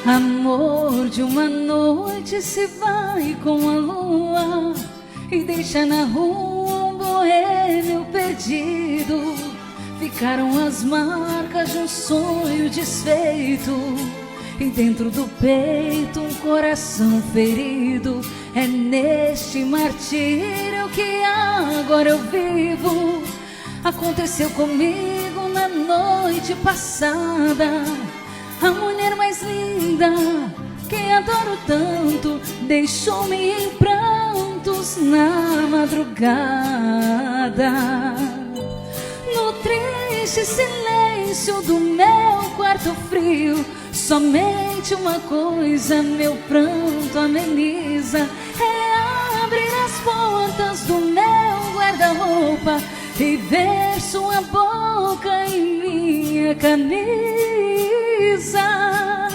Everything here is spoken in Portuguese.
Amor de uma noite se vai com a lua e deixa na rua um boêmio perdido. Ficaram as marcas de um sonho desfeito e dentro do peito um coração ferido. É neste martírio que agora eu vivo. Aconteceu comigo na noite passada. A mulher mais linda, que adoro tanto, deixou-me em prantos na madrugada. No triste silêncio do meu quarto frio, somente uma coisa meu pranto ameniza: é abrir as portas do meu guarda-roupa e ver sua boca em minha camisa.